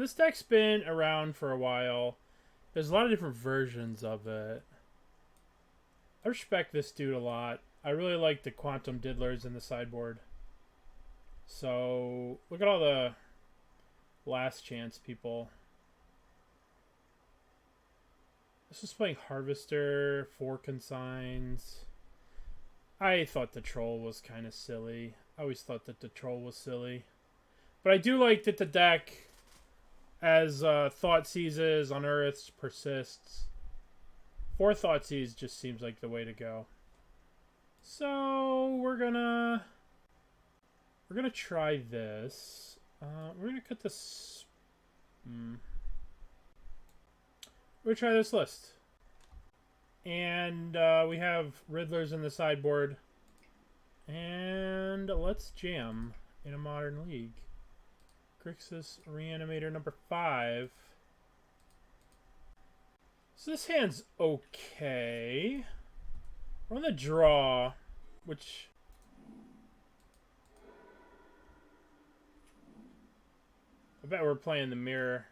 this deck's been around for a while. There's a lot of different versions of it. I respect this dude a lot. I really like the Quantum Diddlers in the sideboard. So, look at all the last chance people. This is playing Harvester, 4 Consigns. I thought the Troll was kind of silly. I always thought that the Troll was silly. But I do like that the deck, as Thoughtseizes, Unearths, Persists. 4 Thoughtseize just seems like the way to go. So we're gonna try this. We're gonna cut this. We're gonna try this list, and we have Riddlers in the sideboard, and let's jam in a Modern League. Grixis Reanimator number 5. So this hand's okay. We're on the draw, which... I bet we're playing the mirror.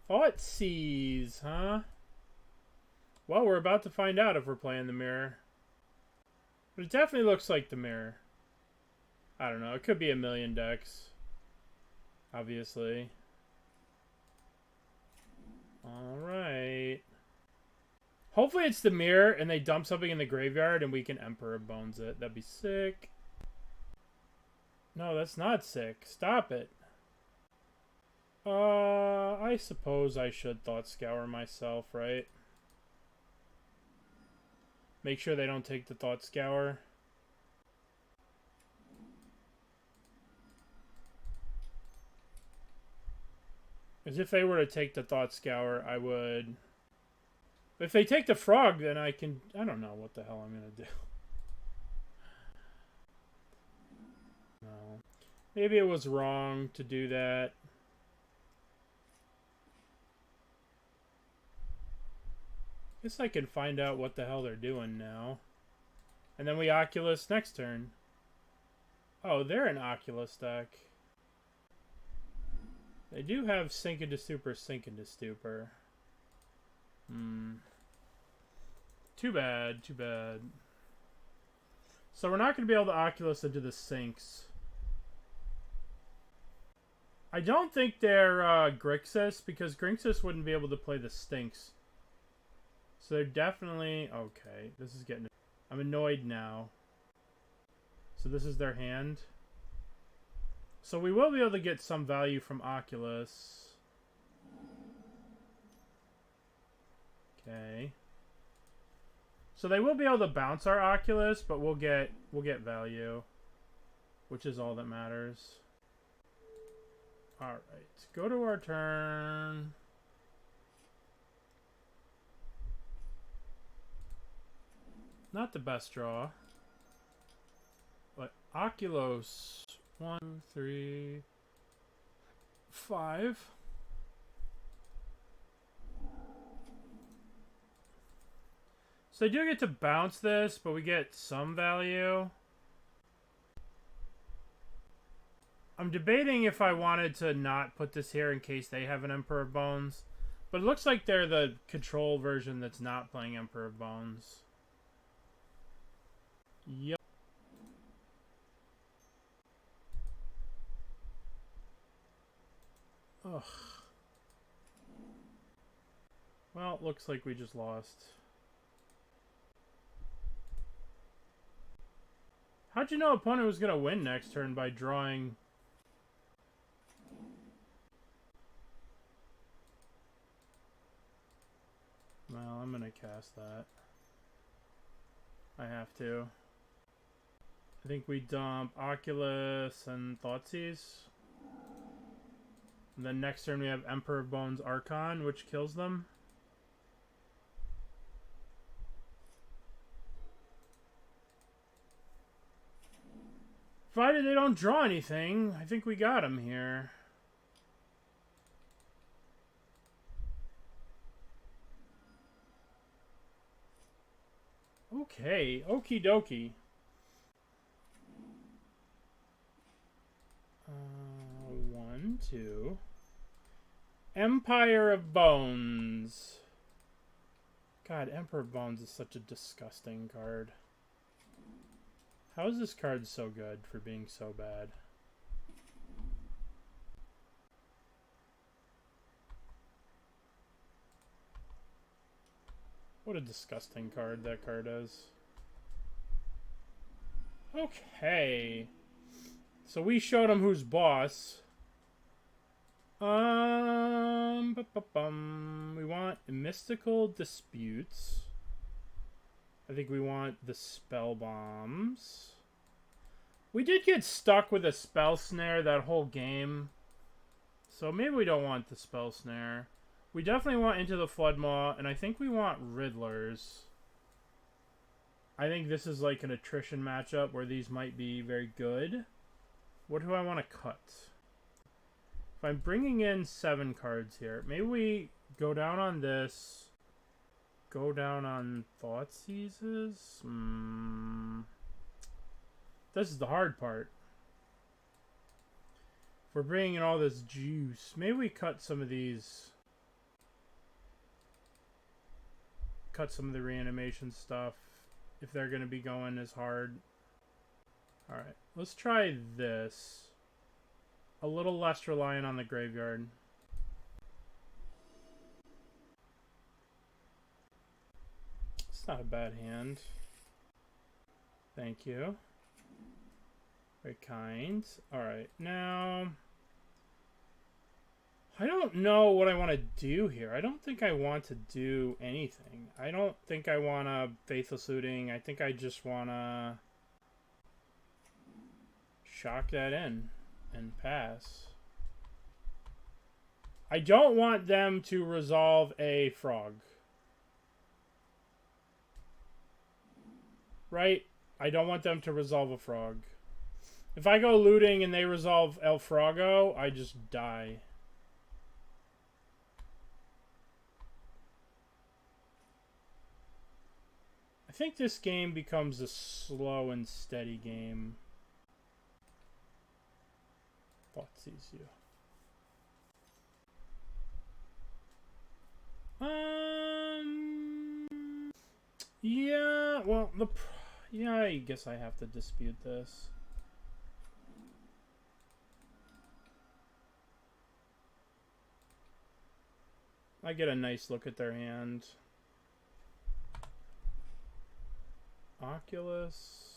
Thoughtseize, huh? Well, we're about to find out if we're playing the mirror. But it definitely looks like the mirror. I don't know. It could be a million decks. Obviously. Alright. Hopefully it's the mirror and they dump something in the graveyard and we can Emperor Bones it. That'd be sick. No, that's not sick. Stop it. I suppose I should Thought Scour myself, right? Make sure they don't take the Thought Scour. As if they were to take the Thought Scour, I would... If they take the Frog, then I can... I don't know what the hell I'm going to do. No. Maybe it was wrong to do that. Guess I can find out what the hell they're doing now. And then we Oculus next turn. Oh, they're an Oculus deck. They do have Sink into Stupor, Sink into Stupor. Too bad, too bad. So we're not going to be able to Oculus into the Sinks. I don't think they're Grixis, because Grixis wouldn't be able to play the Stinks. So they're definitely... Okay, this is getting... I'm annoyed now. So this is their hand. So we will be able to get some value from Oculus. Okay. So they will be able to bounce our Oculus, but we'll get value, which is all that matters. All right, go to our turn. Not the best draw, but Oculus 1, 3, 5. So they do get to bounce this, but we get some value. I'm debating if I wanted to not put this here in case they have an Emperor of Bones. But it looks like they're the control version that's not playing Emperor of Bones. Yep. Ugh. Well, it looks like we just lost. How'd you know opponent was going to win next turn by drawing? Well, I'm going to cast that. I have to. I think we dump Oculus and Thoughtseize. And then next turn we have Emperor of Bones Archon, which kills them. Provided they don't draw anything, I think we got him here. Okay, okie dokie. 1, 1, 2. Empire of Bones. God, Emperor of Bones is such a disgusting card. How is this card so good for being so bad? What a disgusting card that card is. Okay. So we showed him who's boss. We want Mystical Disputes. I think we want the Spell Bombs. We did get stuck with a Spell Snare that whole game. So maybe we don't want the Spell Snare. We definitely want Into the Flood Maw, and I think we want Riddlers. I think this is like an attrition matchup where these might be very good. What do I want to cut? If I'm bringing in 7 cards here, maybe we go down on this. Go down on Thoughtseizes? This is the hard part. If we're bringing in all this juice, maybe we cut some of these. Cut some of the reanimation stuff if they're going to be going as hard. Alright, let's try this. A little less reliant on the graveyard. It's not a bad hand. Thank you. Very kind. Alright, now I don't know what I want to do here. I don't think I want to do anything. I don't think I want to Faithless Looting. I think I just want to shock that in and pass. I don't want them to resolve a frog. Right? I don't want them to resolve a frog. If I go looting and they resolve El Frogo, I just die. I think this game becomes a slow and steady game. Thoughtseize you. Yeah, well, yeah, I guess I have to dispute this. I get a nice look at their hand. Oculus.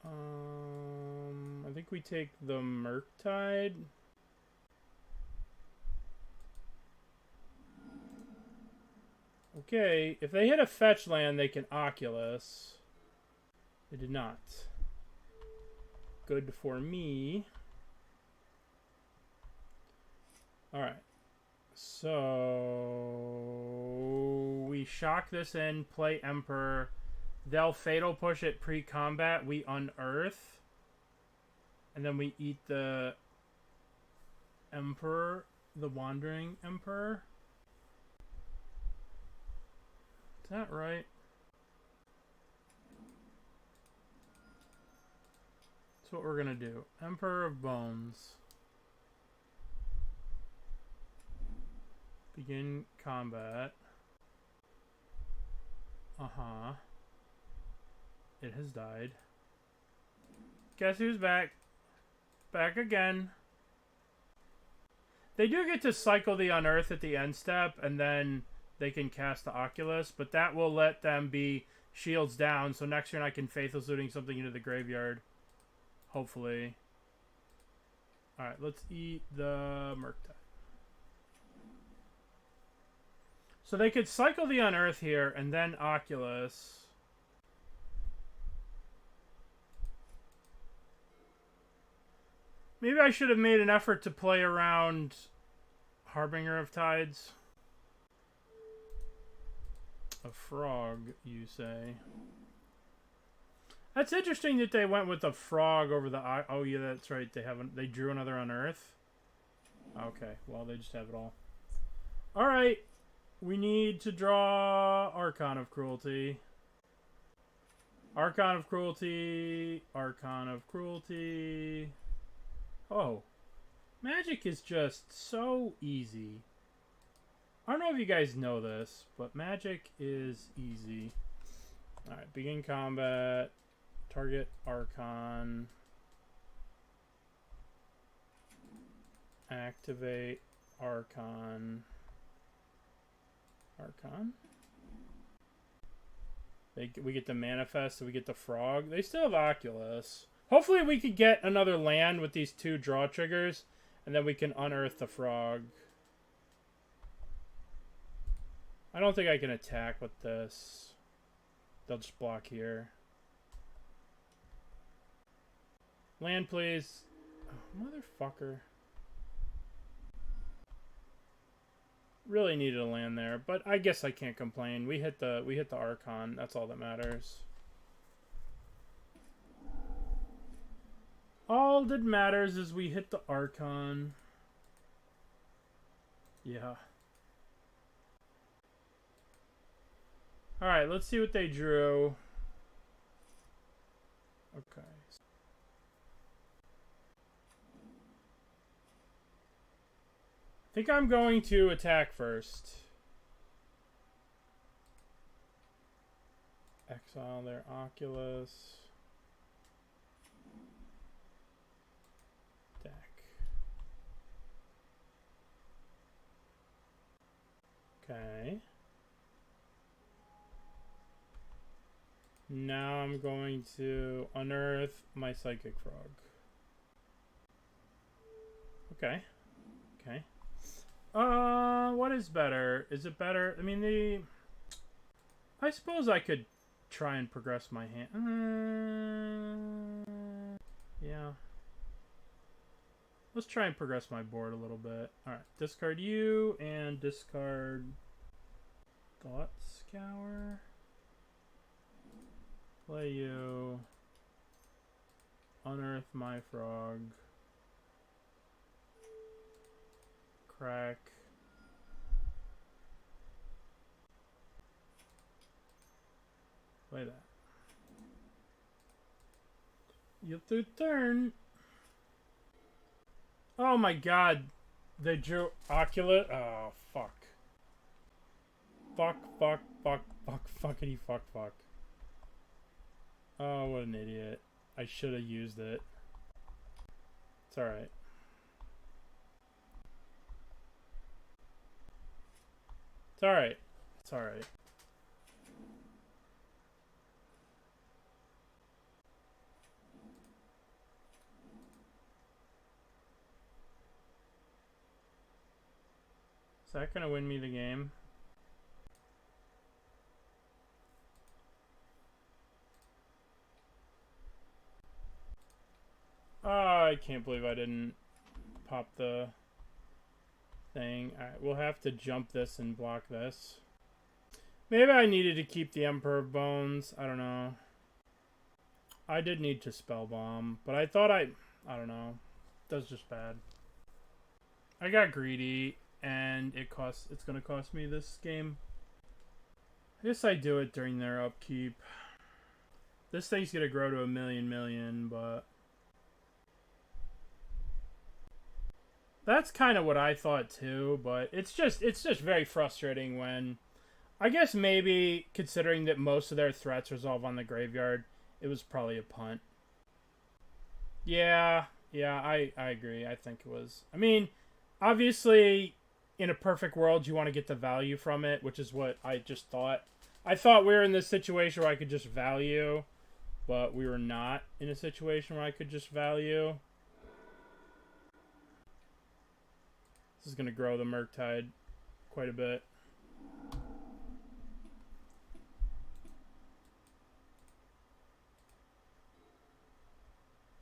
I think we take the Murktide. Okay, if they hit a fetch land, they can Oculus. They did not. Good for me. Alright. So we shock this in, play Emperor. They'll Fatal Push it pre-combat. We Unearth. And then we eat the Emperor, the Wandering Emperor. Is that right? That's what we're gonna do. Emperor of Bones. Begin combat. Uh-huh. It has died. Guess who's back? Back again. They do get to cycle the Unearth at the end step, and then they can cast the Oculus, but that will let them be shields down, so next turn I can Faithless Looting something into the graveyard. Hopefully. Alright, let's eat the Murktide. So they could cycle the Unearth here, and then Oculus. Maybe I should have made an effort to play around Harbinger of Tides. A frog, you say? That's interesting that they went with a frog over the... Oh, yeah, that's right. They drew another Unearth. Okay, well, they just have it all. Alright. We need to draw Archon of Cruelty. Archon of Cruelty. Archon of Cruelty. Oh. Magic is just so easy. I don't know if you guys know this, but Magic is easy. Alright, begin combat. Target Archon. Activate Archon. Archon? We get the Manifest, so we get the Frog. They still have Oculus. Hopefully we could get another land with these 2 draw triggers, and then we can unearth the Frog. I don't think I can attack with this. They'll just block here. Land, please. Oh, motherfucker. Really needed a land there, but I guess I can't complain. We hit the Archon. That's all that matters. All that matters is we hit the Archon. Yeah. Alright, let's see what they drew. Okay. I think I'm going to attack first. Exile their Oculus. Deck. Okay. Now I'm going to unearth my Psychic Frog. Okay. Okay. What is better? Is it better? I mean, I suppose I could try and progress my hand. Yeah. Let's try and progress my board a little bit. Alright, discard you and discard Thought Scour. Play you. Unearth my frog. Crack. Play that. You have to turn. Oh my god. They drew Oculus. Oh, fuck. Fuck, fuck, fuck, fuck, fuckity, fuck, fuck. Oh, what an idiot. I should have used it. It's alright. It's alright. It's alright. Is that gonna win me the game? Oh, I can't believe I didn't pop the thing. Alright, we'll have to jump this and block this. Maybe I needed to keep the Emperor of Bones. I don't know. I did need to Spellbomb, but I thought I don't know. That's just bad. I got greedy, and it's gonna cost me this game. I guess I do it during their upkeep. This thing's gonna grow to a million, but that's kind of what I thought too, but it's just very frustrating when, I guess maybe considering that most of their threats resolve on the graveyard, it was probably a punt. Yeah, I agree. I think it was. I mean, obviously, in a perfect world, you want to get the value from it, which is what I just thought. I thought we were in this situation where I could just value, but we were not in a situation where I could just value. This is going to grow the Murktide quite a bit.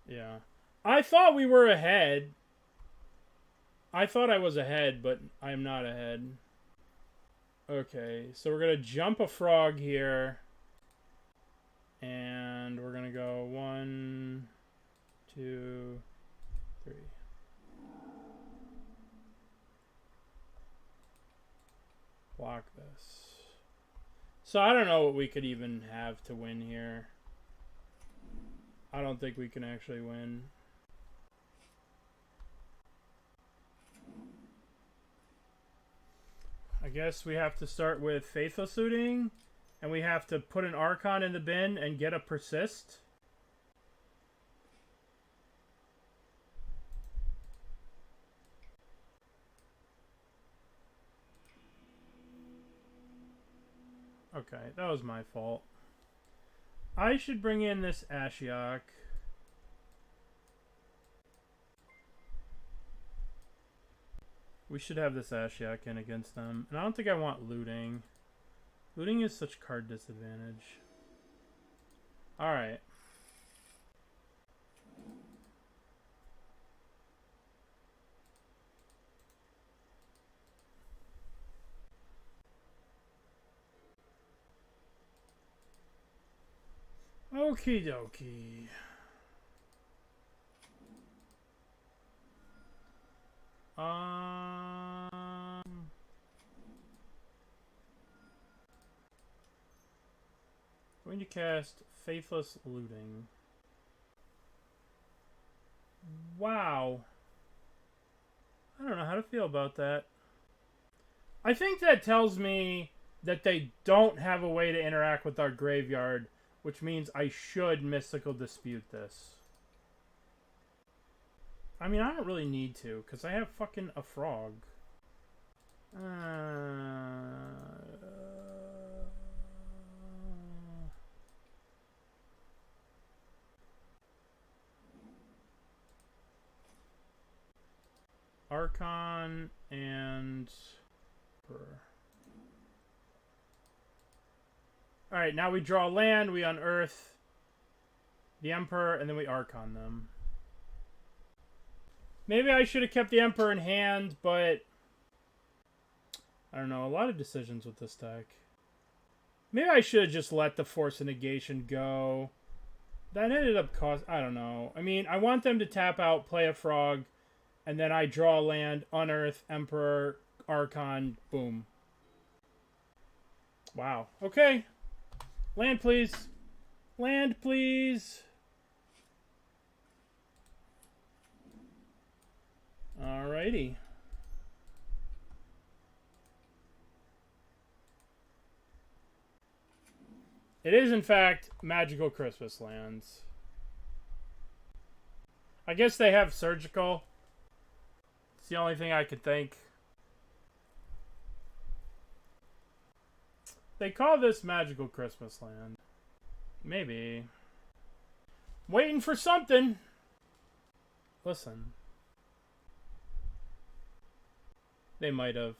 Yeah. I thought we were ahead. I thought I was ahead, but I'm not ahead. Okay, so we're going to jump a frog here. And we're going to go 1, 2, 3. Block this. So I don't know what we could even have to win here. I don't think we can actually win. I guess we have to start with Faithless Looting, and we have to put an Archon in the bin and get a Persist. Okay, that was my fault. I should bring in this Ashiok. We should have this Ashiok in against them. And I don't think I want looting. Looting is such card disadvantage. Alright. Okie dokie. Going to cast Faithless Looting. Wow. I don't know how to feel about that. I think that tells me that they don't have a way to interact with our graveyard, which means I should Mystical Dispute this. I mean, I don't really need to, because I have fucking a frog. Archon and... Alright, now we draw land, we unearth the Emperor, and then we Archon them. Maybe I should have kept the Emperor in hand, but... I don't know, a lot of decisions with this deck. Maybe I should have just let the Force of Negation go. That ended up I don't know. I mean, I want them to tap out, play a frog, and then I draw land, unearth, Emperor, Archon, boom. Wow. Okay. Land, please. Land, please. Alrighty. It is, in fact, Magical Christmas Lands. I guess they have Surgical. It's the only thing I could think. They call this Magical Christmas Land. Maybe. Waiting for something. Listen. They might have.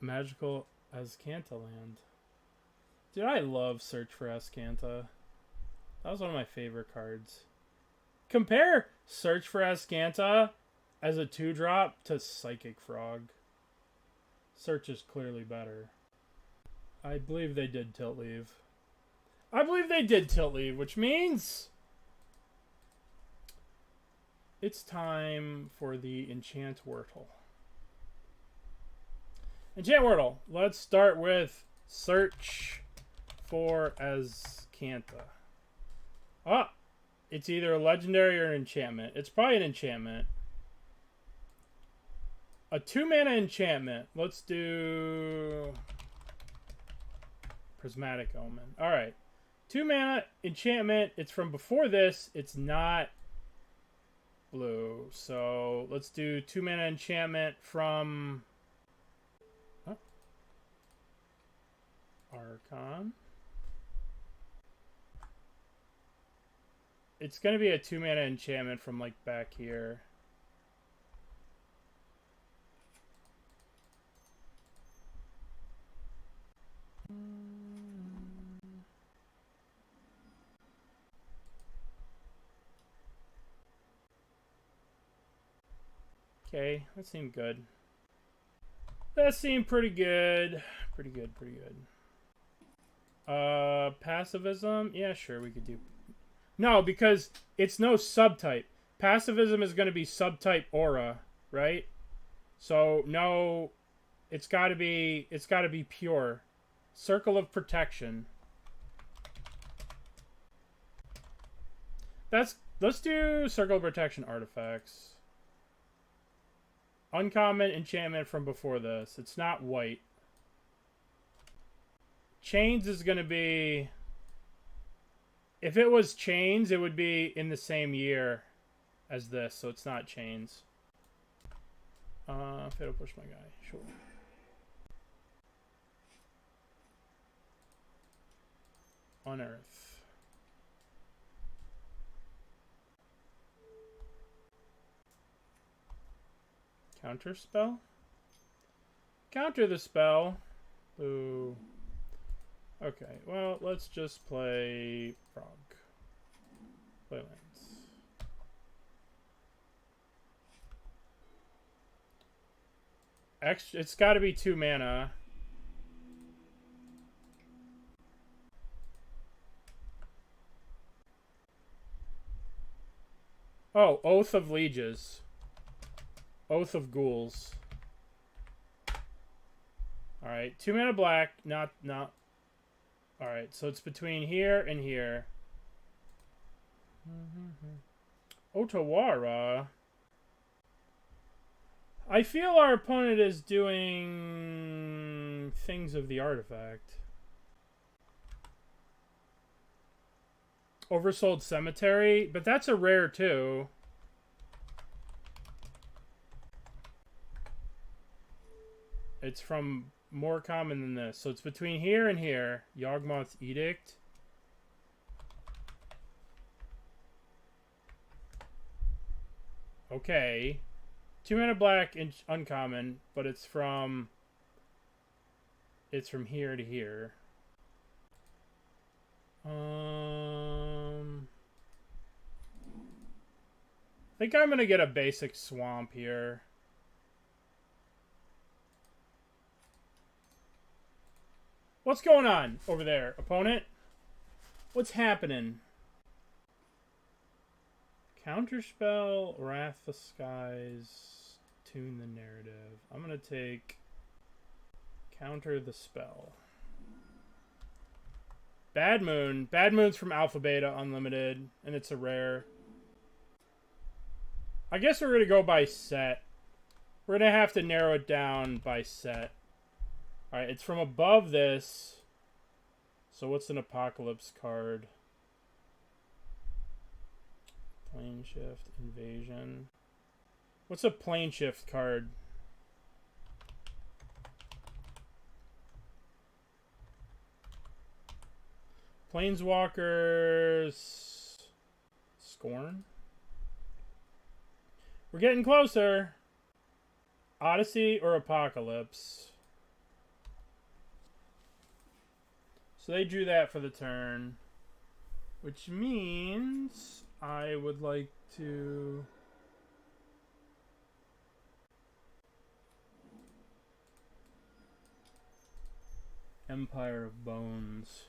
Magical Azcanta Land. Dude, I love Search for Azcanta. That was one of my favorite cards. Compare Search for Azcanta as a 2-drop to Psychic Frog. Search is clearly better. I believe they did tilt leave. I believe they did tilt leave, which means it's time for the Enchant Wordle. Enchant Wordle. Let's start with Search for Azcanta. Ah, it's either a legendary or an enchantment. It's probably an enchantment. A 2-mana enchantment. Let's do Prismatic Omen. Alright. 2-mana enchantment. It's from before this. It's not blue. So let's do 2-mana enchantment from Archon. It's going to be a 2-mana enchantment from like back here. Okay, that seemed good. That seemed pretty good. Pretty good. Passivism? Yeah, sure, we could do... No, because it's no subtype. Passivism is going to be subtype aura, right? So, no... It's got to be pure. Circle of Protection. Let's do Circle of Protection artifacts. Uncommon enchantment from before this. It's not white. Chains is going to be... If it was Chains, it would be in the same year as this, so it's not Chains. Fatal Push my guy. Sure. Unearth. Counter spell? Counter the spell. Ooh. Okay, well, let's just play Frog. Play lands. It's got to be 2 mana. Oh, Oath of Lieges. Oath of Ghouls. Alright, 2 mana black, not... Alright, so it's between here and here. Otawara. I feel our opponent is doing things of the artifact. Oversold Cemetery, but that's a rare too. It's from more common than this. So it's between here and here. Yawgmoth's Edict. Okay. 2 mana black and uncommon, but it's from here to here. I think I'm gonna get a basic swamp here. What's going on over there, opponent? What's happening? Counterspell, Wrath the Skies, Tune the Narrative. I'm gonna take Counter the Spell. Bad Moon. Bad Moon's from Alpha Beta Unlimited, and it's a rare. I guess we're gonna go by set. We're gonna have to narrow it down by set. Alright, it's from above this. So what's an Apocalypse card? Plane Shift, Invasion. What's a Plane Shift card? Planeswalkers... Scorn? We're getting closer. Odyssey or Apocalypse? So they drew that for the turn. Which means I would like to... Empire of Bones.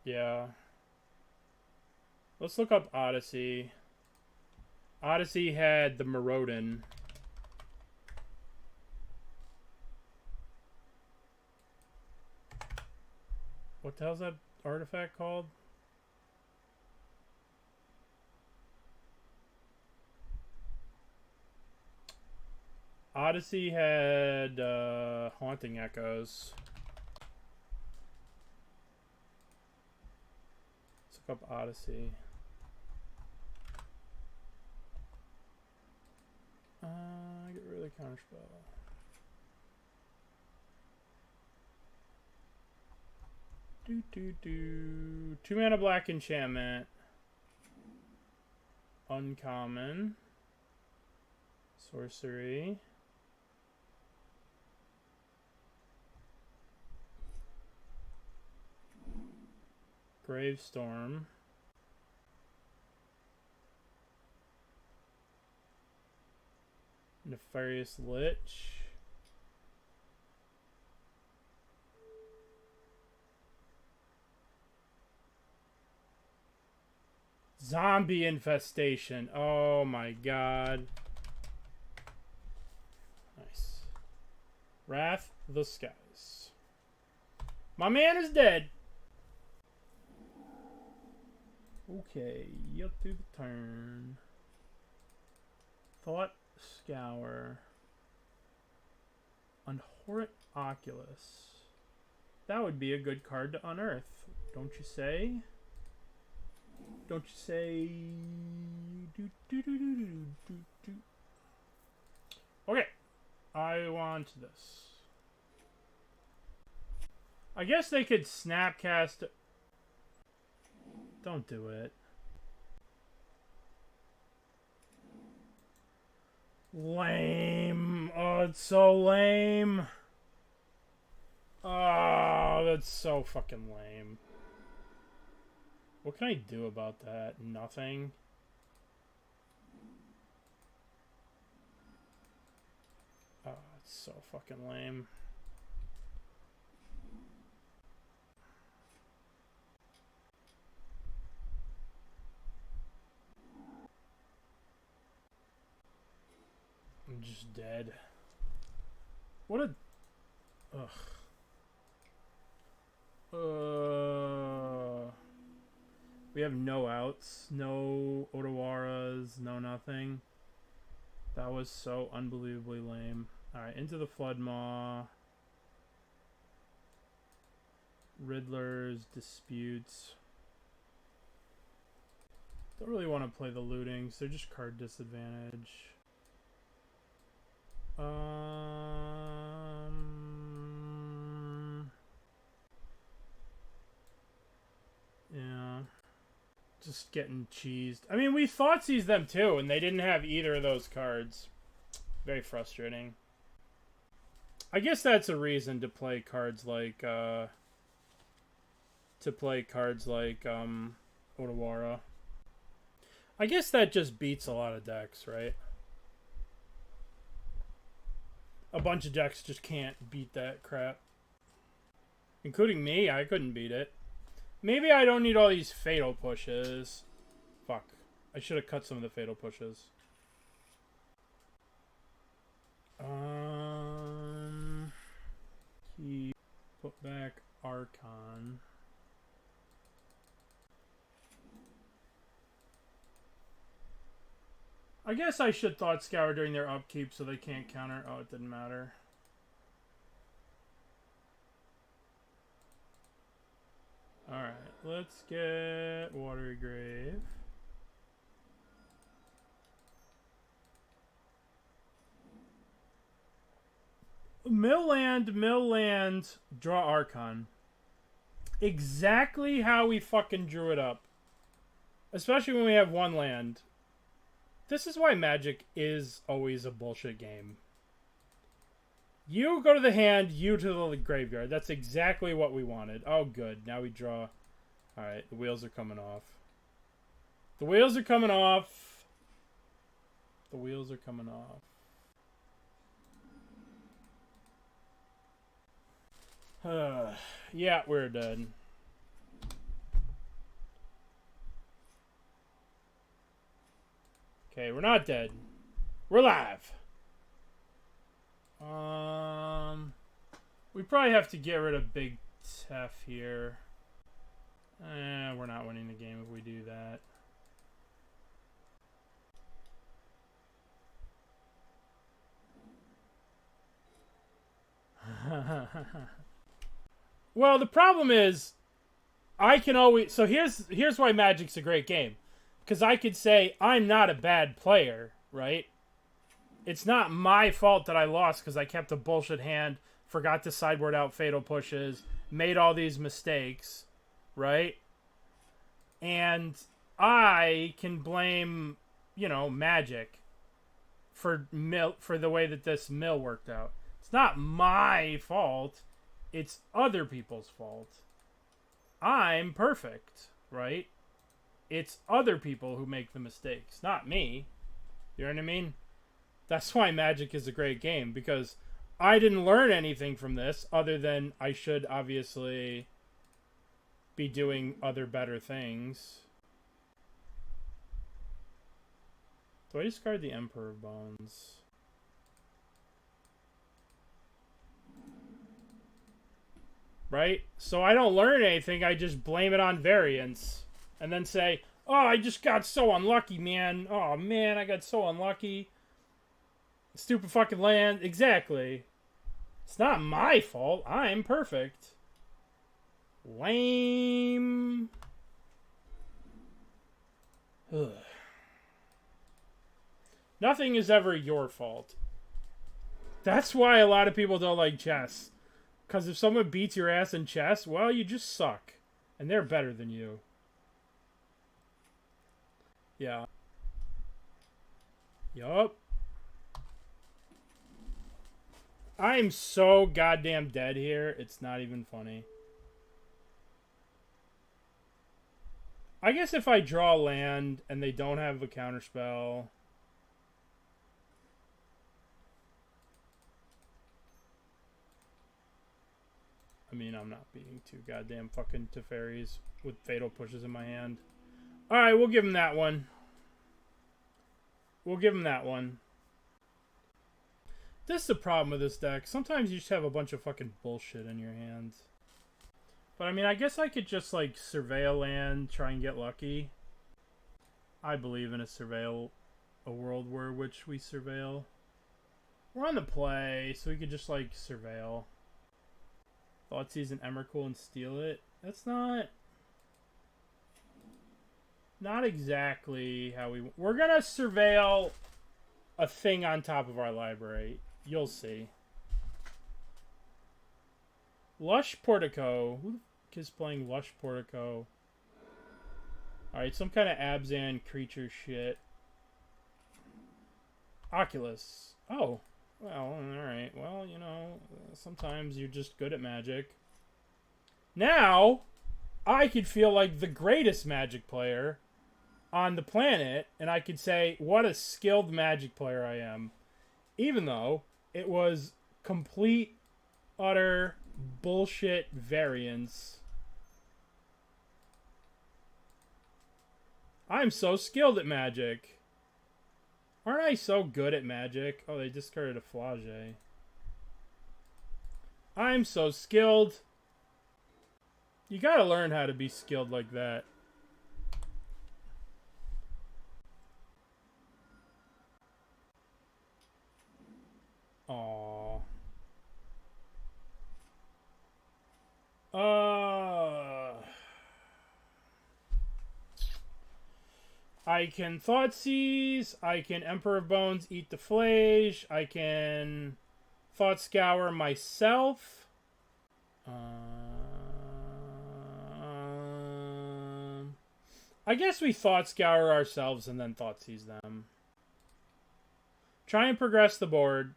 Yeah. Let's look up Odyssey. Odyssey had the Maraudon. What the hell's that artifact called? Odyssey had Haunting Echoes. Let's look up Odyssey. Get rid of the counterspell. Do. 2 mana black enchantment. Uncommon. Sorcery. Gravestorm. Nefarious Lich. Zombie Infestation. Oh my god. Nice. Wrath the Skies. My man is dead. Okay, yield through the turn. Thought Scour. Abhorrent Oculus. That would be a good card to unearth, don't you say? Don't you say? Okay, I want this. I guess they could snapcast. Don't do it. Lame. Oh, it's so lame. Oh, that's so fucking lame. What can I do about that? Nothing. Oh, it's so fucking lame. I'm just dead. What a... Ugh. We have no outs, no Otawaras, no nothing. That was so unbelievably lame. Alright, Into the Flood Maw. Riddlers, Disputes. Don't really want to play the lootings. They're just card disadvantage. Yeah. Just getting cheesed. I mean, we Thoughtseize them too, and they didn't have either of those cards. Very frustrating. I guess that's a reason to play cards like, Otawara. I guess that just beats a lot of decks, right? A bunch of decks just can't beat that crap. Including me, I couldn't beat it. Maybe I don't need all these fatal pushes. Fuck. I should have cut some of the fatal pushes. Put back Archon. I guess I should Thought Scour during their upkeep so they can't counter. Oh, it didn't matter. Alright, let's get Watery Grave. Mill land, draw Archon. Exactly how we fucking drew it up. Especially when we have one land. This is why Magic is always a bullshit game. You go to the hand, you to the graveyard. That's exactly what we wanted. Oh, good. Now we draw. Alright, the wheels are coming off. The wheels are coming off. The wheels are coming off. Yeah, we're dead. Okay, we're not dead. We're alive. We probably have to get rid of Big Tef here. We're not winning the game if we do that. Well, the problem is, I can always... So here's why Magic's a great game. Because I could say, I'm not a bad player, right? It's not my fault that I lost because I kept a bullshit hand, forgot to sideboard out fatal pushes, made all these mistakes, right? And I can blame, you know, Magic for the way that this mill worked out. It's not my fault. It's other people's fault. I'm perfect, right? It's other people who make the mistakes, not me. You know what I mean? That's why Magic is a great game, because I didn't learn anything from this other than I should obviously be doing other better things. Do I discard the Emperor Bones? Right? So I don't learn anything, I just blame it on variance. And then say, Oh, I just got so unlucky, man. Oh, man, I got so unlucky. Stupid fucking land. Exactly. It's not my fault. I'm perfect. Lame. Ugh. Nothing is ever your fault. That's why a lot of people don't like chess. Because if someone beats your ass in chess, well, you just suck. And they're better than you. Yeah. Yup. I'm so goddamn dead here. It's not even funny. I guess if I draw land and they don't have a counterspell... I mean, I'm not beating two goddamn fucking Teferis with Fatal Pushes in my hand. Alright, we'll give him that one. We'll give him that one. This is the problem with this deck. Sometimes you just have a bunch of fucking bullshit in your hands. But I mean, I guess I could just like surveil land, try and get lucky. I believe in a world where which we surveil. We're on the play, so we could just like surveil. Thoughtseize and Emrakul and steal it. That's not exactly how we're gonna surveil a thing on top of our library. You'll see. Lush Portico. Who the fuck is playing Lush Portico? Alright, some kind of Abzan creature shit. Oculus. Oh. Well, alright. Well, you know, sometimes you're just good at Magic. Now, I could feel like the greatest Magic player on the planet, and I could say, what a skilled Magic player I am. Even though it was complete, utter bullshit variance. I'm so skilled at Magic. Aren't I so good at Magic? Oh, they discarded a Flage. I'm so skilled. You gotta learn how to be skilled like that. Aww. I can Thoughtseize, I can Emperor of Bones eat the Flage, I can Thought Scour myself. I guess we Thought Scour ourselves and then Thoughtseize them. Try and progress the board.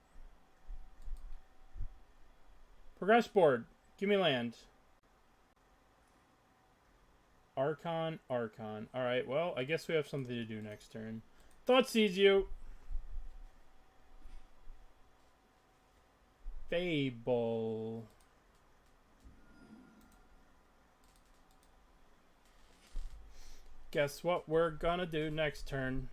Progress board. Give me land. Archon, Archon. Alright, well, I guess we have something to do next turn. Thoughtseize you. Fable. Guess what we're gonna do next turn.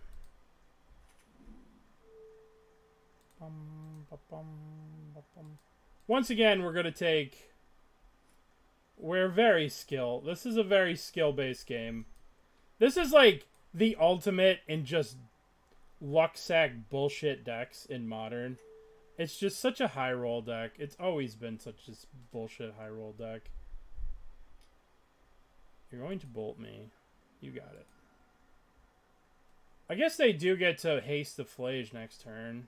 Once again, we're gonna take... We're very skill. This is a very skill-based game. This is like the ultimate in just luck sack bullshit decks in Modern. It's just such a high roll deck. It's always been such a bullshit high roll deck. You're going to bolt me. You got it. I guess they do get to haste the Flage next turn.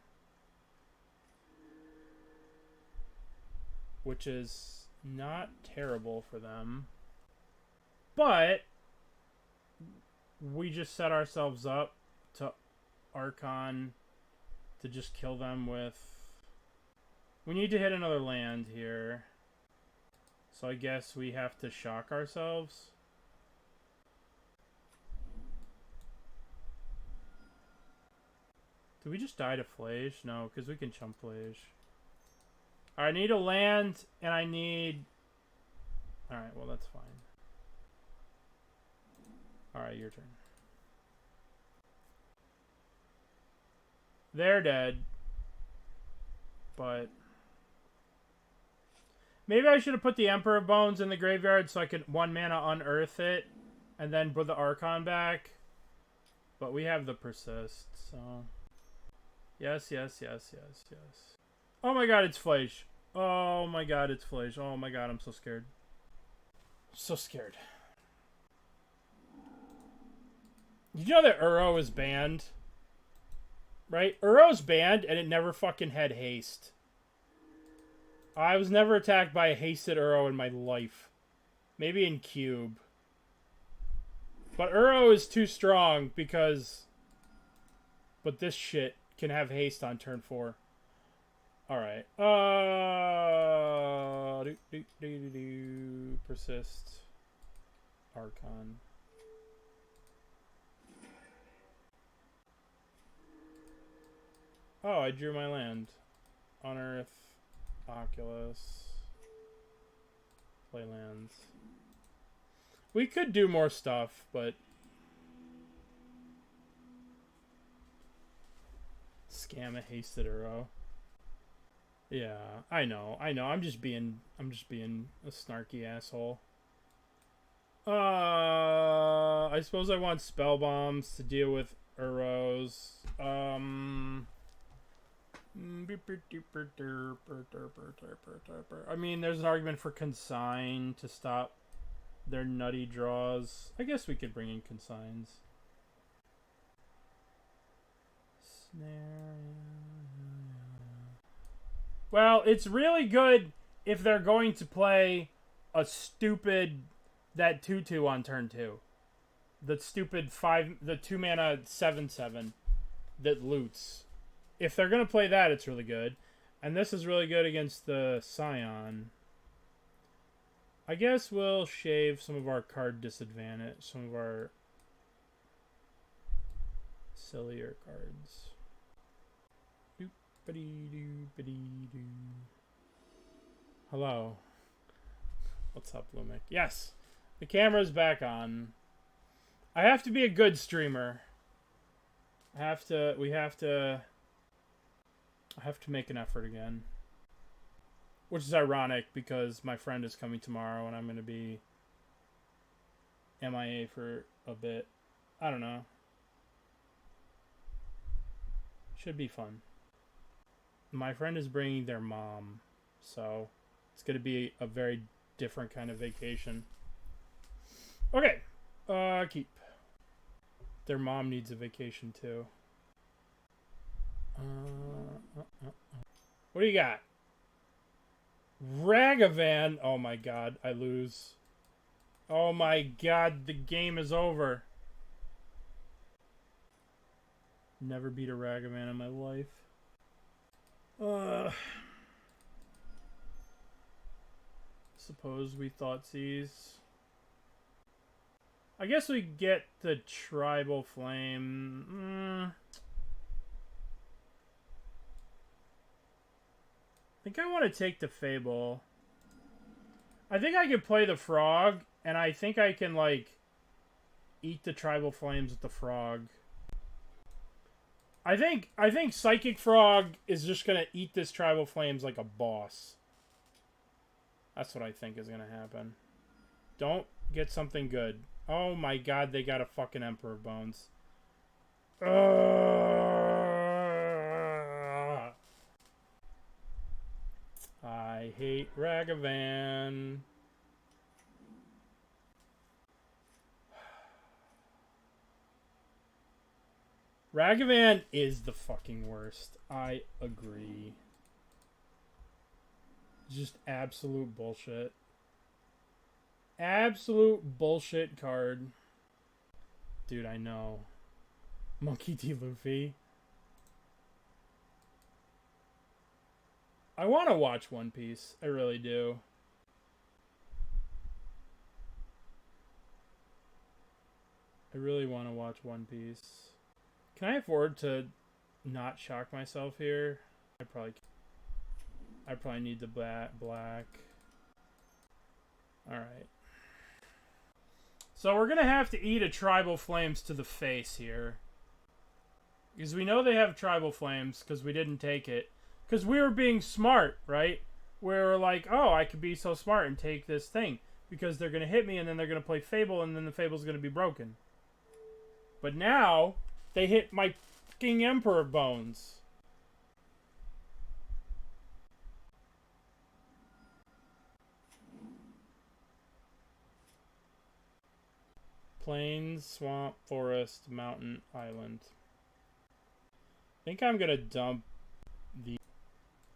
Which is not terrible for them. But we just set ourselves up to Archon to just kill them with... We need to hit another land here. So I guess we have to shock ourselves. Did we just die to Flage? No, because we can chump Flage. Alright, I need a land, and I need... Alright, well, that's fine. Alright, your turn. They're dead. But... Maybe I should have put the Emperor of Bones in the graveyard so I could 1 mana unearth it, and then put the Archon back. But we have the Persist, so... Yes, yes, yes, yes, yes. Oh my god, it's Flash. Oh my god, it's Flash. Oh my god, I'm so scared. So scared. Did you know that Uro is banned? Right? Uro's banned, and it never fucking had haste. I was never attacked by a hasted Uro in my life. Maybe in Cube. But Uro is too strong because... But this shit can have haste on turn 4. Alright. Persist. Archon. Oh, I drew my land. Unearth. Oculus. Play lands. We could do more stuff, but... Scam a hasted Uro. Yeah, I know. I'm just being a snarky asshole. I suppose I want spell bombs to deal with Uros. I mean, there's an argument for Consign to stop their nutty draws. I guess we could bring in Consigns. Snare. Well, it's really good if they're going to play a stupid that 2/2 on turn 2. The stupid 2-mana 7/7 that loots. If they're going to play that, it's really good. And this is really good against the Scion. I guess we'll shave some of our card disadvantage, some of our sillier cards. Hello. What's up, Lumic? Yes! The camera's back on. I have to be a good streamer. I have to make an effort again. Which is ironic because my friend is coming tomorrow and I'm going to be MIA for a bit. I don't know. Should be fun. My friend is bringing their mom, so it's going to be a very different kind of vacation. Okay. Keep. Their mom needs a vacation too. What do you got? Ragavan. Oh my god, I lose. Oh my god, the game is over. Never beat a Ragavan in my life. Suppose we Thoughtseize. I guess we get the Tribal Flame. I think I want to take the Fable. I think I could play the Frog, and I think I can, like, eat the Tribal Flames with the Frog. I think Psychic Frog is just going to eat this Tribal Flames like a boss. That's what I think is going to happen. Don't get something good. Oh my god, they got a fucking Emperor of Bones. I hate Ragavan. Ragavan is the fucking worst. I agree. Just absolute bullshit. Absolute bullshit card. Dude, I know. Monkey D. Luffy. I want to watch One Piece. I really do. I really want to watch One Piece. Can I afford to not shock myself here? I probably need the black. Alright. So we're going to have to eat a Tribal Flames to the face here. Because we know they have Tribal Flames because we didn't take it. Because we were being smart, right? We were like, oh, I could be so smart and take this thing. Because they're going to hit me and then they're going to play Fable and then the Fable's going to be broken. But now, They hit my fucking Emperor Bones. Plains, swamp, forest, mountain, island. I think I'm gonna dump the...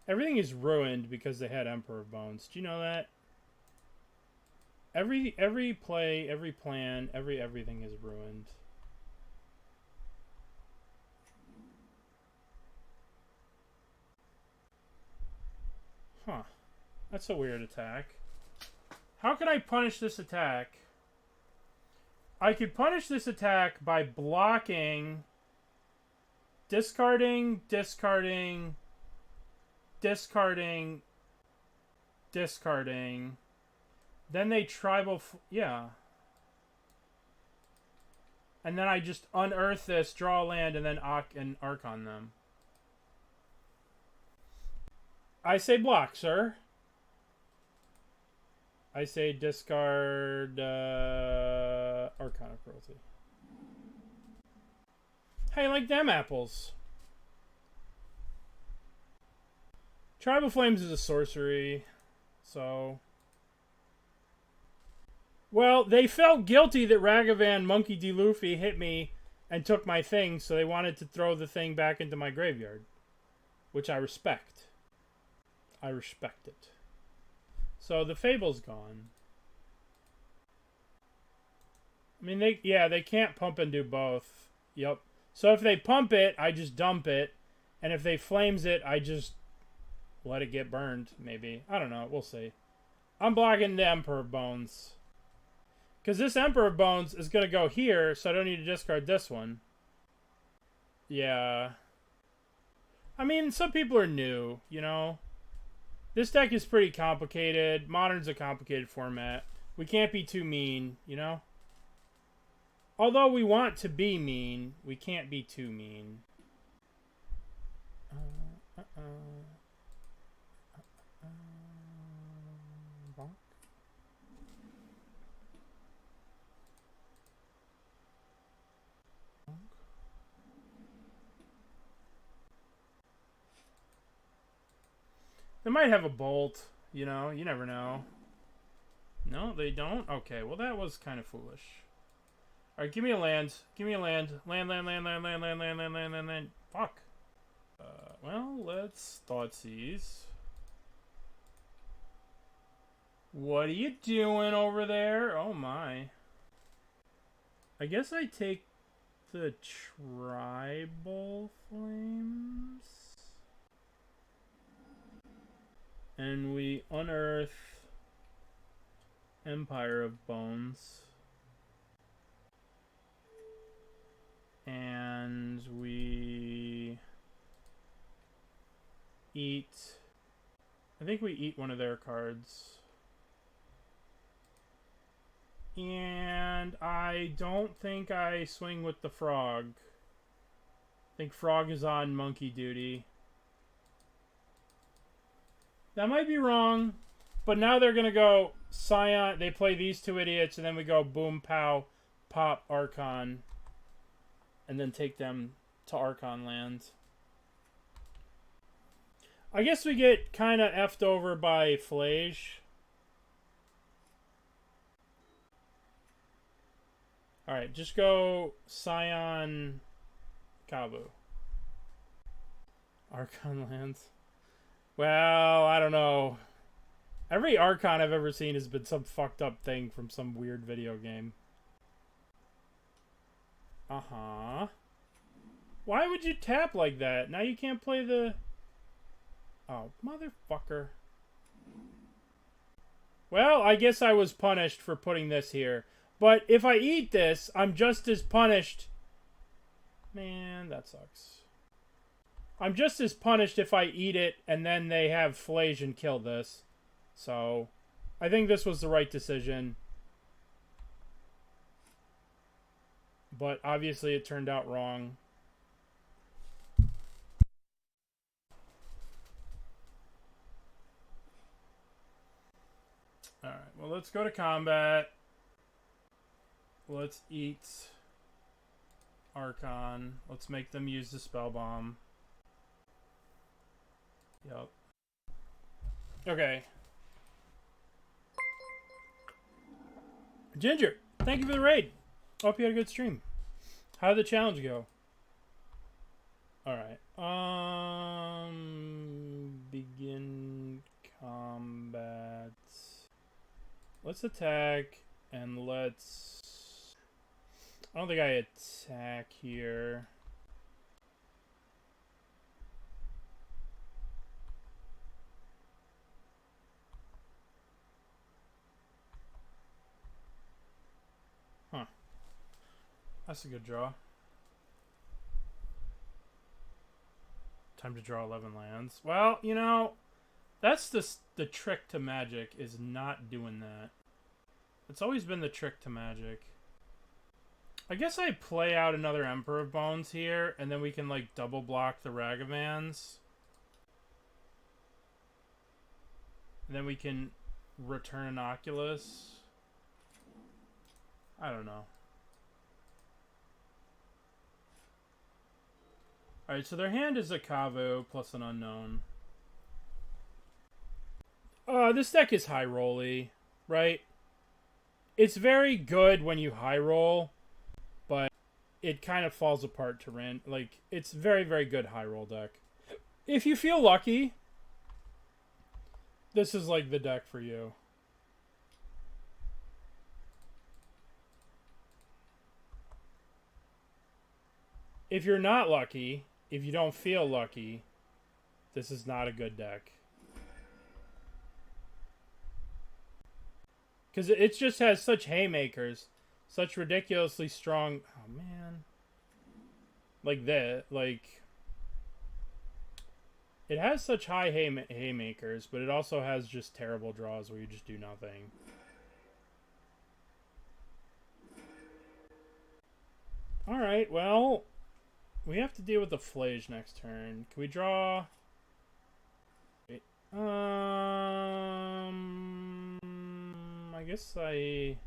Everything is ruined because they had Emperor Bones. Do you know that? Every play, every plan, everything is ruined. Huh. That's a weird attack. How can I punish this attack? I could punish this attack by blocking, discarding, discarding, discarding, discarding. Then they tribal... yeah. And then I just unearth this, draw a land, and then Archon them. I say block, sir. I say discard Archon of Cruelty. Hey, like them apples. Tribal Flames is a sorcery, so... Well, they felt guilty that Ragavan Monkey D. Luffy hit me and took my thing, so they wanted to throw the thing back into my graveyard. Which I respect. I respect it. So the Fable's gone. I mean, they can't pump and do both. Yep. So if they pump it, I just dump it. And if they flames it, I just let it get burned, maybe. I don't know. We'll see. I'm blocking the Emperor Bones. Because this Emperor Bones is going to go here, so I don't need to discard this one. Yeah. I mean, some people are new, you know? This deck is pretty complicated. Modern's a complicated format. We can't be too mean, you know? Although we want to be mean, we can't be too mean. They might have a bolt, you know, you never know. No, they don't? Okay, well that was kind of foolish. Alright, give me a land. Give me a land. Land. Fuck. Well, let's Thoughtseize. What are you doing over there? Oh my. I guess I take the Tribal Flames. And we unearth Empire of Bones. And we eat... I think we eat one of their cards. And I don't think I swing with the frog. I think frog is on monkey duty. That might be wrong, but now they're going to go Scion. They play these two idiots, and then we go boom, pow, pop, Archon. And then take them to Archon land. I guess we get kind of effed over by Flage. Alright, just go Scion, Kabu. Archon lands. Well, I don't know. Every Archon I've ever seen has been some fucked up thing from some weird video game. Uh-huh. Why would you tap like that? Now you can't play the... Oh, motherfucker. Well, I guess I was punished for putting this here. But if I eat this, I'm just as punished. Man, that sucks. I'm just as punished if I eat it and then they have Flage and kill this. So, I think this was the right decision. But obviously it turned out wrong. Alright, well let's go to combat. Let's eat Archon. Let's make them use the Spellbomb. Yep. Okay. Ginger, thank you for the raid. Hope you had a good stream. How did the challenge go? Alright. Begin combat. Let's attack and let's... I don't think I attack here. Huh. That's a good draw. Time to draw 11 lands. Well, you know, that's the trick to Magic, is not doing that. It's always been the trick to Magic. I guess I play out another Emperor of Bones here, and then we can, like, double block the Ragavans. And then we can return an Oculus. I don't know. Alright, so their hand is a Kavu plus an unknown. This deck is high rolly, right? It's very good when you high roll, but it kind of falls apart to rent. Like, it's very, very good high roll deck. If you feel lucky, this is like the deck for you. If you're not lucky, if you don't feel lucky, this is not a good deck. Because it just has such haymakers. Such ridiculously strong... Oh, man. Like that. Like... It has such high haymakers, but it also has just terrible draws where you just do nothing. Alright, well... We have to deal with the Flage next turn. Can we draw... Wait. I guess I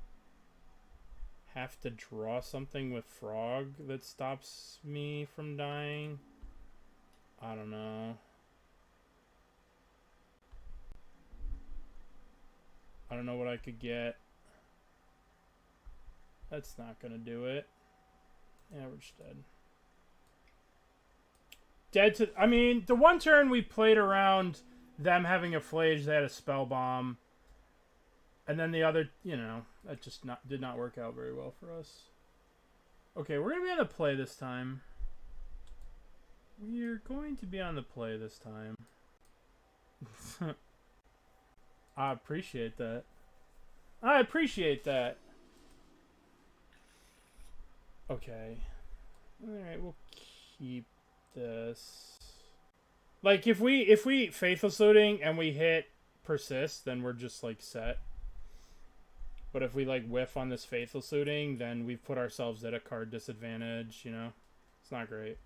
have to draw something with Frog that stops me from dying. I don't know. I don't know what I could get. That's not gonna do it. Yeah, we're just dead. Dead to... I mean, the one turn we played around them having a Flage, they had a Spellbomb. And then the other, you know, that just did not work out very well for us. Okay, we're going to be on the play this time. We're going to be on the play this time. I appreciate that. I appreciate that. Okay. Alright, we'll keep this. Like, if we Faithless Looting and we hit Persist, then we're just, like, set. But if we, like, whiff on this Faithless Looting, then we've put ourselves at a card disadvantage, you know? It's not great.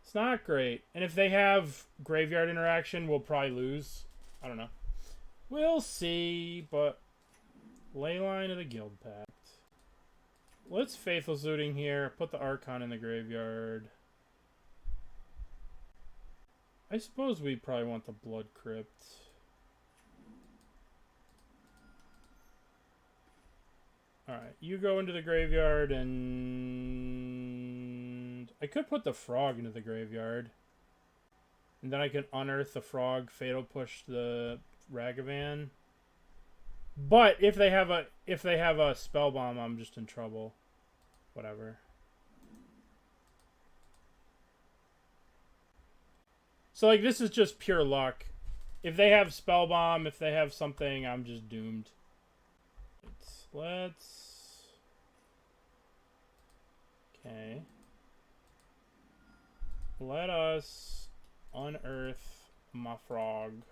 It's not great. And if they have Graveyard Interaction, we'll probably lose. I don't know. We'll see, but... Leyline of the Guild Pact. Let's Faithless Looting here. Put the Archon in the graveyard. I suppose we probably want the Blood Crypt. Alright, you go into the graveyard and... I could put the Frog into the graveyard. And then I can unearth the Frog, Fatal Push the Ragavan. But if they have a Spellbomb, I'm just in trouble. Whatever. So, like, this is just pure luck. If they have Spellbomb, if they have something, I'm just doomed. Let's... Okay. Let us unearth my Frog.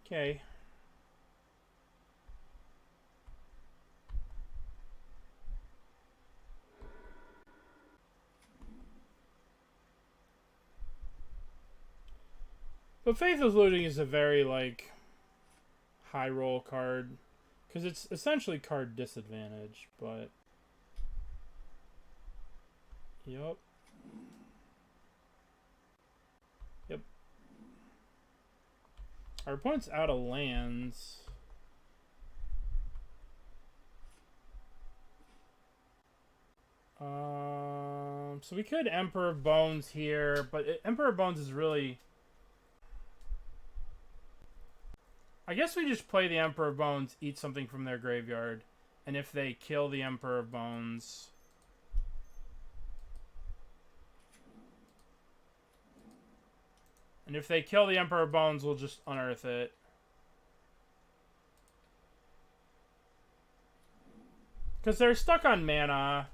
Okay. But Faithless Looting is a very, like, high roll card. Because it's essentially card disadvantage, but... Yup. Yep. Our opponent's out of lands. So we could Emperor of Bones here, but Emperor of Bones is really... I guess we just play the Emperor of Bones, eat something from their graveyard, and if they kill the Emperor of Bones... And if they kill the Emperor of Bones, we'll just unearth it. Because they're stuck on mana,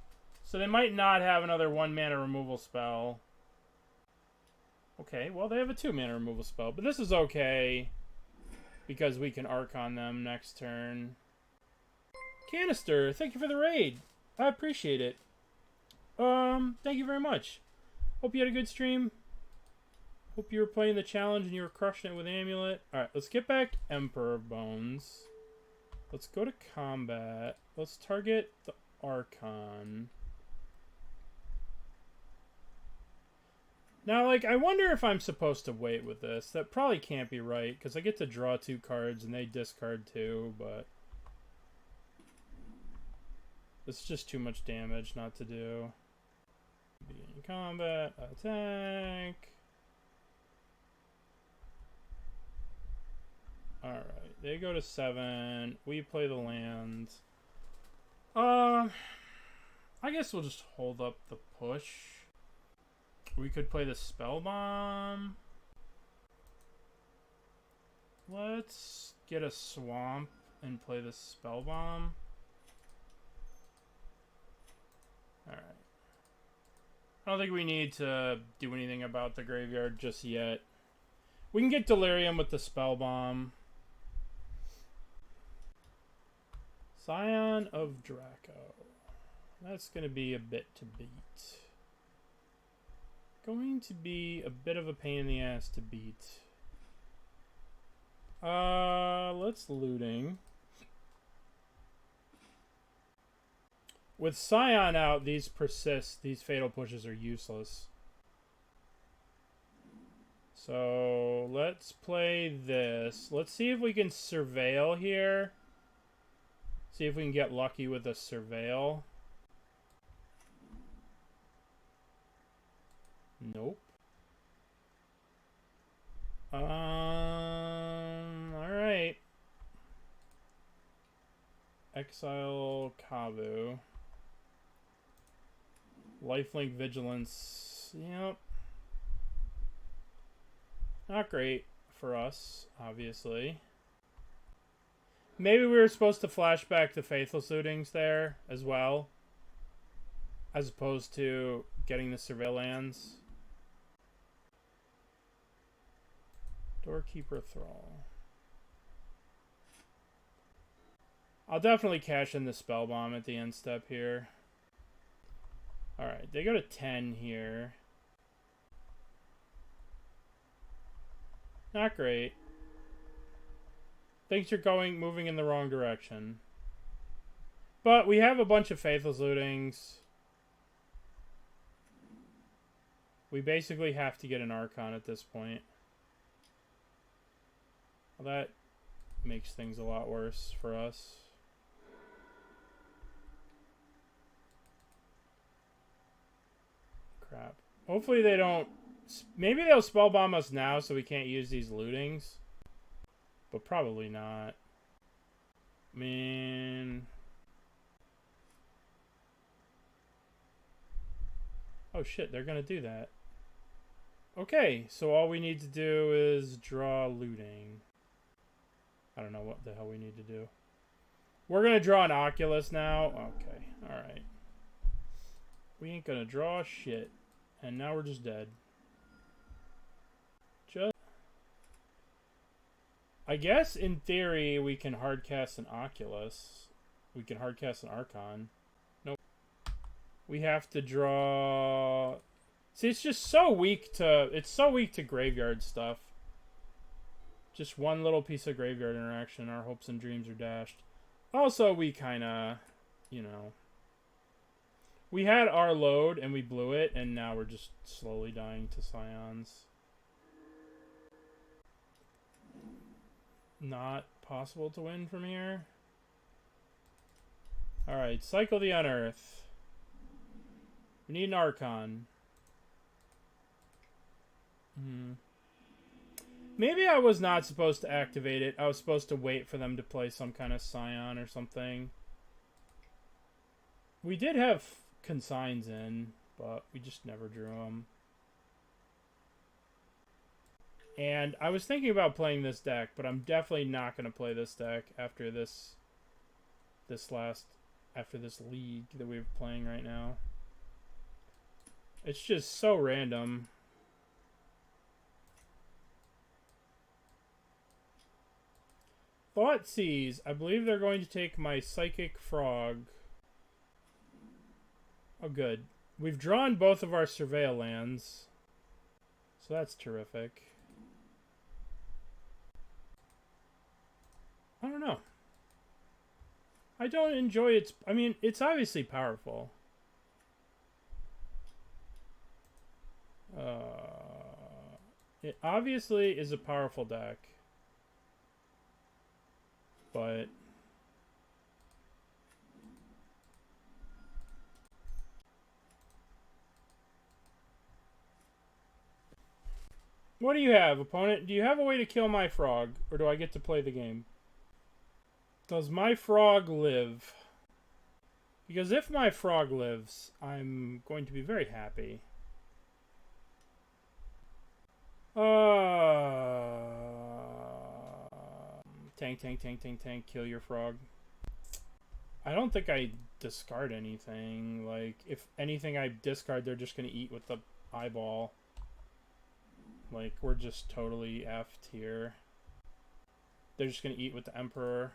so they might not have another 1-mana removal spell. Okay, well, they have a 2-mana removal spell, but this is okay. Because we can Archon them next turn. Canister, thank you for the raid. I appreciate it. Thank you very much. Hope you had a good stream. Hope you were playing the challenge and you were crushing it with Amulet. Alright, let's get back Emperor of Bones. Let's go to combat. Let's target the Archon. Now, like, I wonder if I'm supposed to wait with this. That probably can't be right, because I get to draw 2 cards and they discard 2, but... This is just too much damage not to do. Beginning combat, attack. Alright, they go to 7. We play the lands. I guess we'll just hold up the push. We could play the Spellbomb. Let's get a Swamp and play the Spellbomb. Alright. I don't think we need to do anything about the graveyard just yet. We can get Delirium with the Spellbomb. Scion of Draco. That's going to be a bit to beat. Going to be a bit of a pain in the ass to beat. Let's Looting. With Scion out, these Persist, these Fatal Pushes are useless. So, let's play this. Let's see if we can Surveil here. See if we can get lucky with a Surveil. Nope. Alright. Exile Kavu. Lifelink Vigilance. Yep. Not great for us, obviously. Maybe we were supposed to flashback the Faithless Lootings there as well. As opposed to getting the Surveil lands. Doorkeeper Thrall. I'll definitely cash in the Spellbomb at the end step here. Alright, they go to 10 here. Not great. Things are moving in the wrong direction. But we have a bunch of Faithless Lootings. We basically have to get an Archon at this point. Well, that makes things a lot worse for us. Crap. Hopefully they don't... Maybe they'll Spellbomb us now so we can't use these Lootings. But probably not. I mean... Oh shit, they're gonna do that. Okay, so all we need to do is draw Looting. I don't know what the hell we need to do. We're gonna draw an Oculus now. Okay, alright. We ain't gonna draw shit. And now we're just dead. I guess, in theory, we can hardcast an Oculus. We can hardcast an Archon. Nope. We have to draw... See, it's just so weak to... It's so weak to graveyard stuff. Just one little piece of graveyard interaction. Our hopes and dreams are dashed. Also, we kind of, you know, we had our load and we blew it, and now we're just slowly dying to Scions. Not possible to win from here. Alright, cycle the Unearth. We need an Archon. Maybe I was not supposed to activate it. I was supposed to wait for them to play some kind of Scion or something. We did have Consigns in, but we just never drew them. And I was thinking about playing this deck, but I'm definitely not going to play this deck after this league that we're playing right now. It's just so random. Thoughtseize. I believe they're going to take my Psychic Frog. Oh, good. We've drawn both of our Surveil lands, so that's terrific. I don't know. I don't enjoy its... I mean, it's obviously powerful. It obviously is a powerful deck. But... what do you have, opponent? Do you have a way to kill my frog? Or do I get to play the game? Does my frog live? Because if my frog lives, I'm going to be very happy. Tank, kill your frog. I don't think I discard anything. Like, if anything I discard, they're just going to eat with the eyeball. Like, we're just totally effed here. They're just going to eat with the Emperor.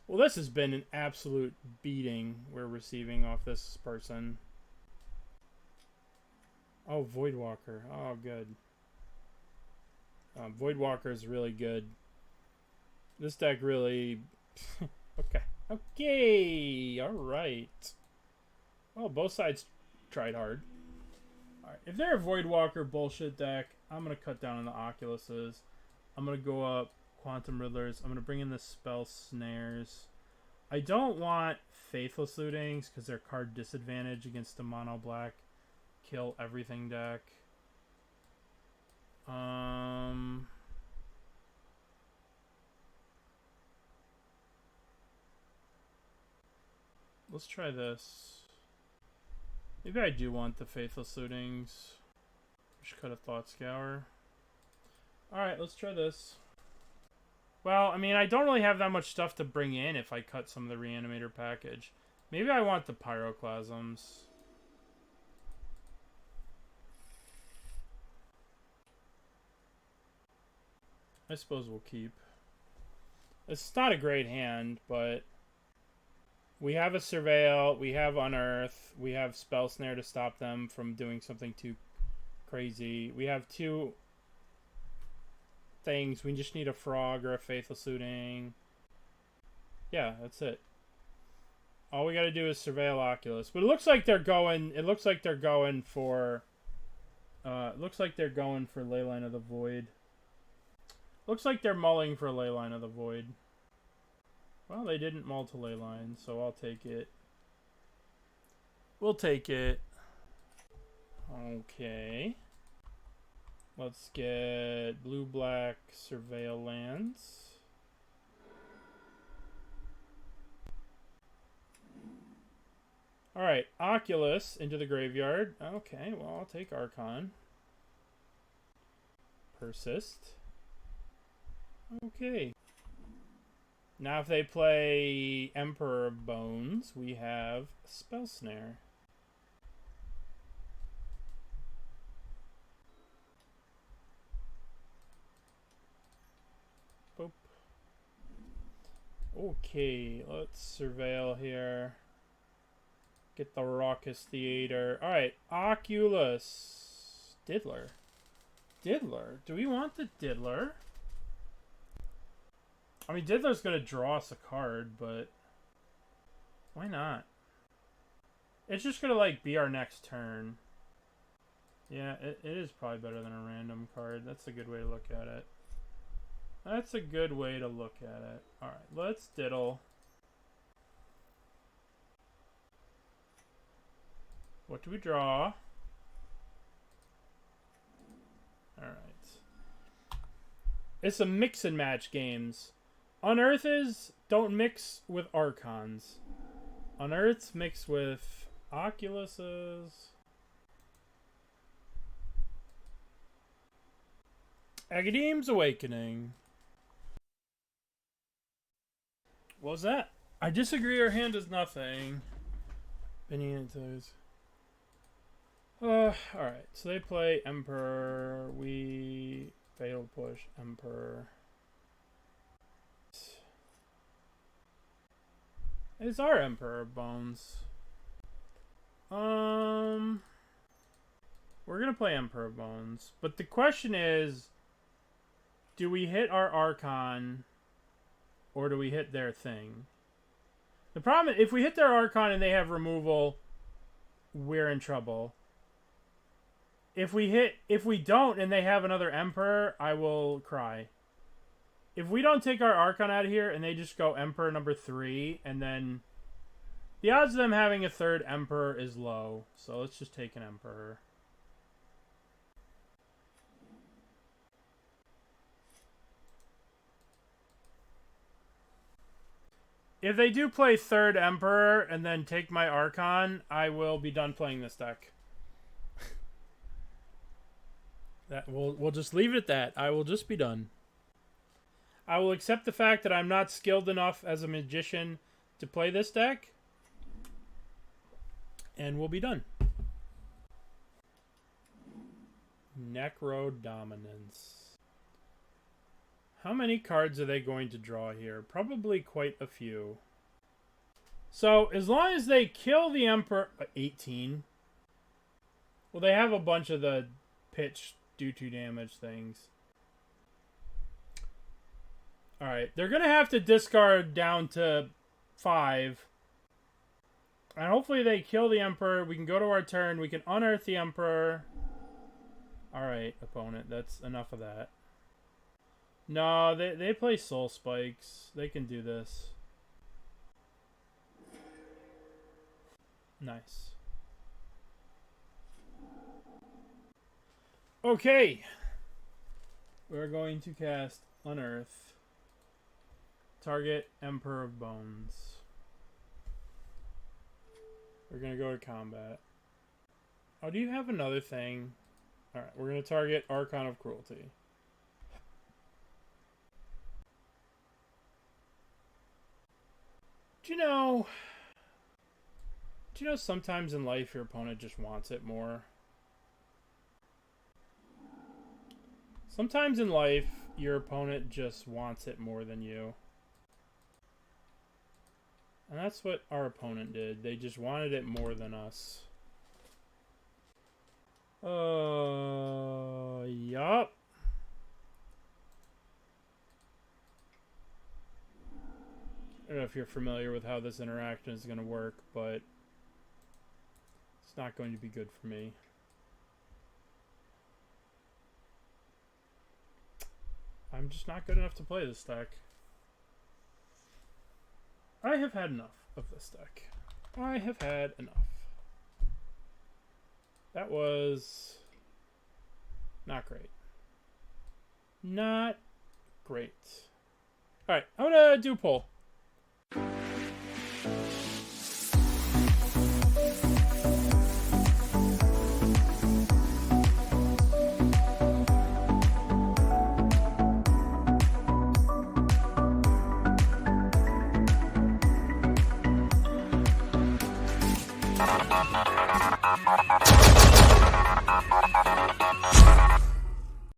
Well, this has been an absolute beating we're receiving off this person. Oh, Voidwalker. Oh, good. Voidwalker is really good. This deck really... okay. Okay! Alright. Well, both sides tried hard. Alright, if they're a Voidwalker bullshit deck, I'm going to cut down on the Oculuses. I'm going to go up Quantum Riddlers. I'm going to bring in the Spell Snares. I don't want Faithless Lootings because they're card disadvantage against the mono black kill everything deck. Let's try this. Maybe I do want the Faithless Lootings. Just cut a Thought Scour. Alright, let's try this. Well, I mean, I don't really have that much stuff to bring in if I cut some of the Reanimator package. Maybe I want the Pyroclasms. I suppose we'll keep. It's not a great hand, but we have a Surveil, we have Unearth, we have Spell Snare to stop them from doing something too crazy. We have two things. We just need a Frog or a Faithless Looting. Yeah, that's it. All we got to do is Surveil Oculus. But it looks like they're going. It looks like they're going for. Leyline of the Void. Looks like they're mulling for Leyline of the Void. Well, they didn't mull to Leyline, so I'll take it. We'll take it. Okay. Let's get blue-black Surveil lands. Alright, Oculus into the graveyard. Okay, well, I'll take Archon. Persist. Okay. Now if they play Emperor of Bones, we have Spell Snare. Boop. Okay, let's surveil here. Get the Raucous Theater. Alright, Oculus. Diddler. Do we want the Diddler? I mean, Diddler's going to draw us a card, but why not? It's just going to, like, be our next turn. Yeah, it is probably better than a random card. That's a good way to look at it. That's a good way to look at it. Alright, let's diddle. What do we draw? Alright. It's some mix and match games. Unearths don't mix with Archons. Unearths mix with Oculuses. Agadeem's Awakening. What was that? I disagree, our hand is nothing. Alright, so they play Emperor. We fatal push Emperor. It's our Emperor Bones. We're gonna play Emperor Bones, but the question is, do we hit our Archon, or do we hit their thing? The problem is, if we hit their Archon and they have removal, we're in trouble. If we don't and they have another Emperor, I will cry. If we don't take our Archon out of here and they just go Emperor number 3, and then the odds of them having a third Emperor is low. So let's just take an Emperor. If they do play third Emperor and then take my Archon, I will be done playing this deck. We'll just leave it at that. I will just be done. I will accept the fact that I'm not skilled enough as a magician to play this deck. And we'll be done. Necro Dominance. How many cards are they going to draw here? Probably quite a few. So, as long as they kill the Emperor... 18. Well, they have a bunch of the pitch do 2 damage things. Alright, they're going to have to discard down to 5. And hopefully they kill the Emperor. We can go to our turn. We can unearth the Emperor. Alright, opponent. That's enough of that. No, they play Soul Spikes. They can do this. Nice. Okay. We're going to cast Unearth. Target Emperor of Bones. We're going to go to combat. Oh, do you have another thing? Alright, we're going to target Archon of Cruelty. Do you know sometimes in life your opponent just wants it more? Sometimes in life your opponent just wants it more than you. And that's what our opponent did. They just wanted it more than us. Yup. I don't know if you're familiar with how this interaction is going to work, but it's not going to be good for me. I'm just not good enough to play this deck. I have had enough of this deck. I have had enough. That was not great. Not great. Alright, I'm gonna do a poll.